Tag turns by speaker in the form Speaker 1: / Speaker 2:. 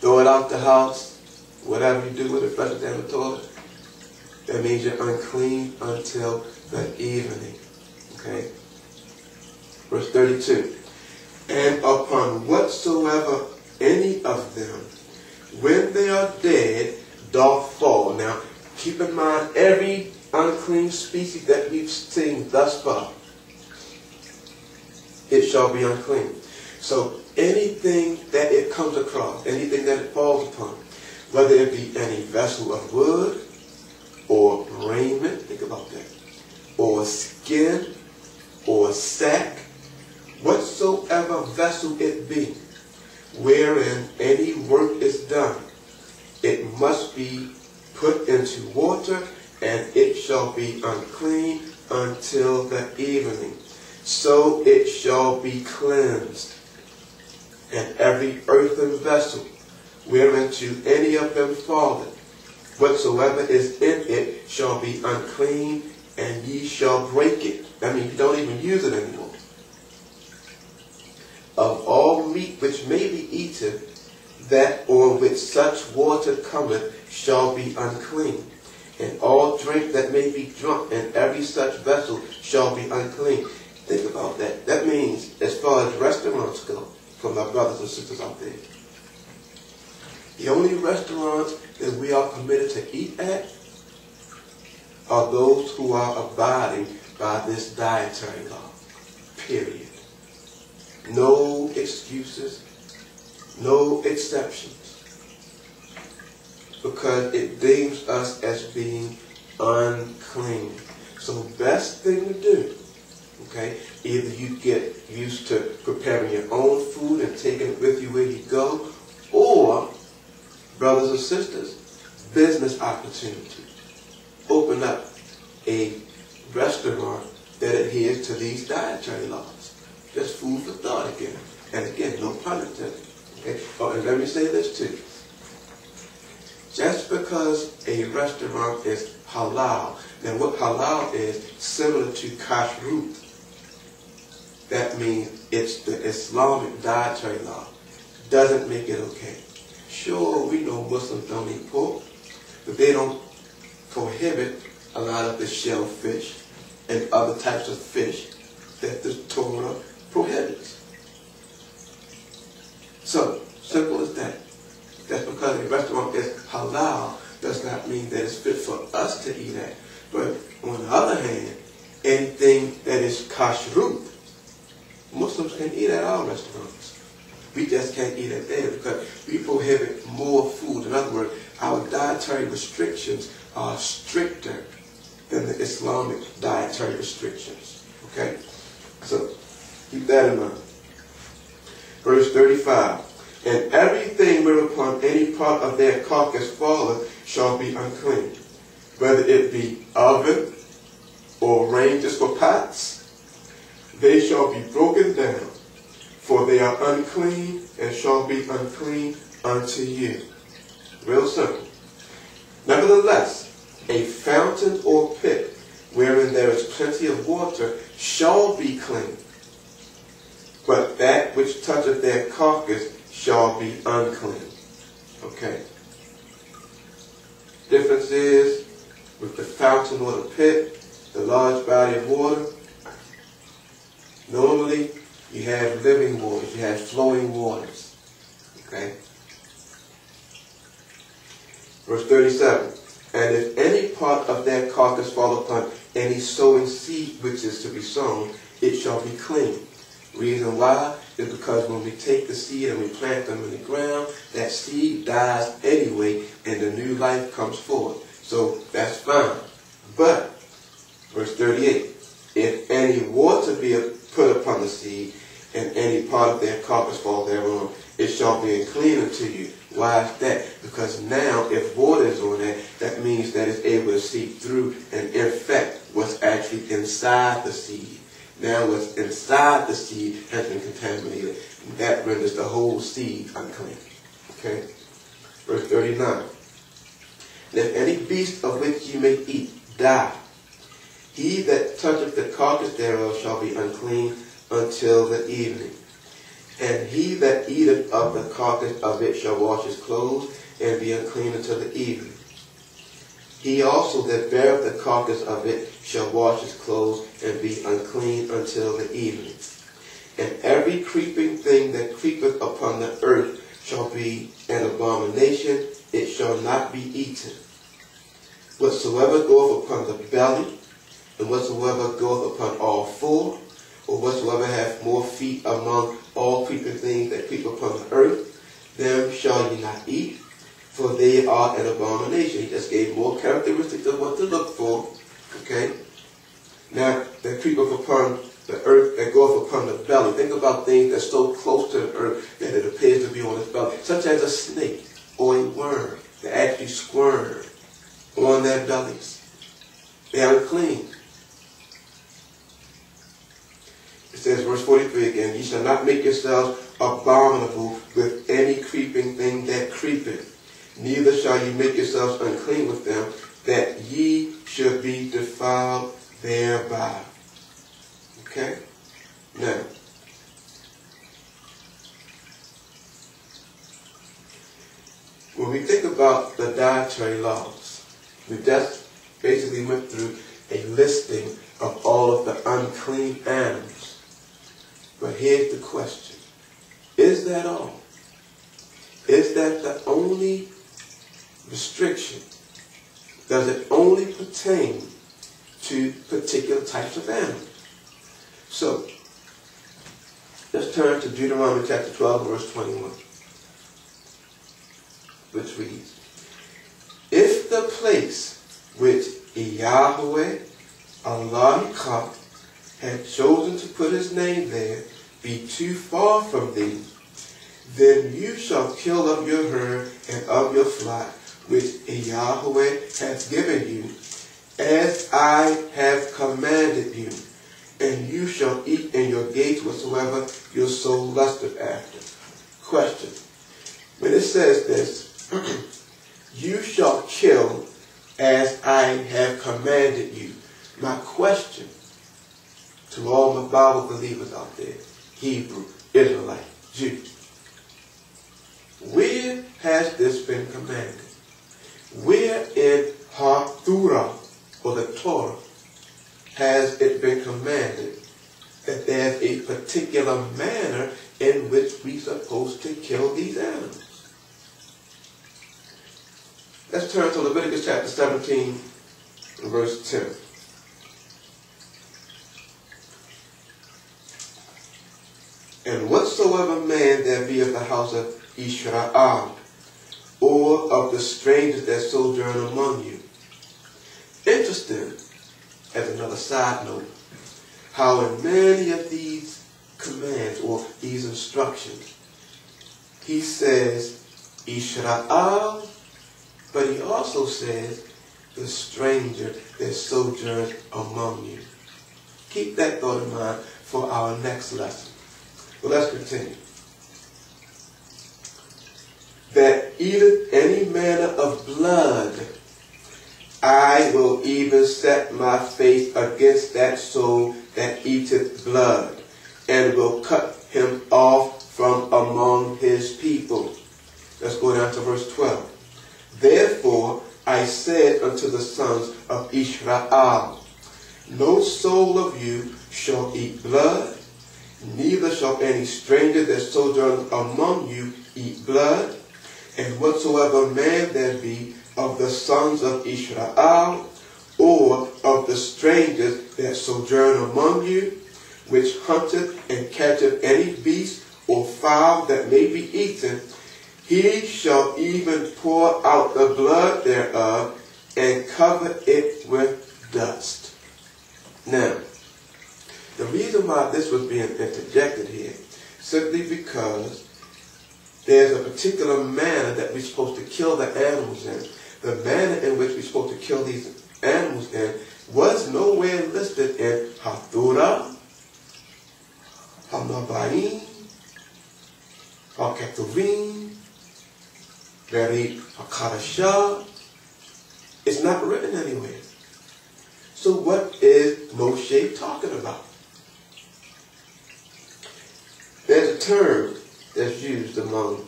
Speaker 1: throw it out the house, whatever you do with it, flush it down the toilet, that means you're unclean until the evening. Okay? Verse 32. And upon whatsoever any of them, when they are dead, doth fall. Now, keep in mind, every unclean species that we've seen thus far, it shall be unclean. So, anything that it comes across, anything that it falls upon, whether it be any vessel of wood, or raiment, think about that, or skin, or sack, whatsoever vessel it be, wherein any work is done, it must be put into water, and it shall be unclean until the evening. So it shall be cleansed. And every earthen vessel, whereinto any of them falleth, whatsoever is in it shall be unclean, and ye shall break it. That means you don't even use it anymore. Of all meat which may be eaten, that on which such water cometh shall be unclean. And all drink that may be drunk in every such vessel shall be unclean. Think about that. That means, as far as restaurants go, for my brothers and sisters out there, the only restaurants that we are permitted to eat at are those who are abiding by this dietary law. Period. No excuses, no exceptions, because it deems us as being unclean. So best thing to do, okay, either you get used to preparing your own food and taking it with you where you go, or, brothers and sisters, business opportunity. Open up a restaurant that adheres to these dietary laws. Just food for thought again. And again, no pun intended. Okay? Oh, and let me say this too. Just because a restaurant is halal, now what halal is similar to kashrut. That means it's the Islamic dietary law. Doesn't make it okay. Sure, we know Muslims don't eat pork, but they don't prohibit a lot of the shellfish and other types of fish that the Torah prohibits. So, simple as that. Just because a restaurant is halal does not mean that it's fit for us to eat at. But on the other hand, anything that is kashrut, Muslims can eat at our restaurants. We just can't eat it there because we prohibit more food. In other words, our dietary restrictions are stricter than the Islamic dietary restrictions. Okay? So, keep that in mind. Verse 35. And everything whereupon any part of their carcass falleth shall be unclean, whether it be oven or ranges for pots, they shall be broken down, for they are unclean and shall be unclean unto you. Real simple. Nevertheless, a fountain or pit wherein there is plenty of water shall be clean, but that which toucheth their carcass shall be unclean. Okay. Difference is with the fountain or the pit, the large body of water. Normally, you have living waters, you have flowing waters. Okay? Verse 37. And if any part of their carcass fall upon any sowing seed which is to be sown, it shall be clean. Reason why is because when we take the seed and we plant them in the ground, that seed dies anyway and the new life comes forth. So that's fine. But, verse 38, if any water be put upon the seed and any part of their carcass fall thereon, it shall be unclean unto you. Why is that? Because now if water is on it, that means that it's able to seep through and infect what's actually inside the seed. Now what's inside the seed has been contaminated. And that renders the whole seed unclean. Okay? Verse 39. And if any beast of which ye may eat die, he that toucheth the carcass thereof shall be unclean until the evening. And he that eateth of the carcass of it shall wash his clothes, and be unclean until the evening. He also that beareth the carcass of it shall wash his clothes, and be unclean until the evening. And every creeping thing that creepeth upon the earth shall be an abomination, it shall not be eaten. Whatsoever goeth upon the belly, and whatsoever goeth upon all four, or whatsoever hath more feet among all creeping things that creep upon the earth, them shall ye not eat, for they are an abomination. He just gave more characteristics of what to look for. Okay? Now, that creepeth upon the earth, that goeth upon the belly. Think about things that's so close to the earth that it appears to be on its belly, such as a snake or a worm that actually squirm on their bellies. They are unclean. It says, verse 43 again, ye shall not make yourselves abominable with any creeping thing that creepeth, neither shall ye make yourselves unclean with them, that ye should be defiled thereby. Okay? Now, when we think about the dietary laws, we just basically went through a listing of all of the unclean animals. But here's the question. Is that all? Is that the only restriction? Does it only pertain to particular types of animals? So, let's turn to Deuteronomy chapter 12, verse 21, which reads, if the place which Yahweh Allah had chosen to put his name there be too far from thee, then you shall kill of your herd and of your flock, which Yahweh hath given you, as I have commanded you, and you shall eat in your gates whatsoever your soul lusteth after. Question. When it says this, you shall kill as I have commanded you. My question to all my Bible believers out there, Hebrew, Israelite, Jew, where has this been commanded? Where in Torah, or the Torah, has it been commanded that there's a particular manner in which we're supposed to kill these animals? Let's turn to Leviticus chapter 17, verse 10. And whatsoever man there be of the house of Israel, or of the strangers that sojourn among you. Interesting, as another side note, how in many of these commands or these instructions, he says Israel, but he also says the stranger that sojourns among you. Keep that thought in mind for our next lesson. Well, let's continue. That eateth any manner of blood, I will even set my face against that soul that eateth blood, and will cut him off from among his people. Let's go down to verse 12. Therefore I said unto the sons of Israel, no soul of you shall eat blood, neither shall any stranger that sojourns among you eat blood. And whatsoever man there be of the sons of Israel, or of the strangers that sojourn among you, which hunteth and catcheth any beast or fowl that may be eaten, he shall even pour out the blood thereof, and cover it with dust. Now, the reason why this was being interjected here, simply because there's a particular manner that we're supposed to kill the animals in. The manner in which we're supposed to kill these animals in was nowhere listed in Torah, Hanabaim, Haketuvim, Beri Hakadashah. It's not written anywhere. So what is Moshe talking about? There's a term that's used among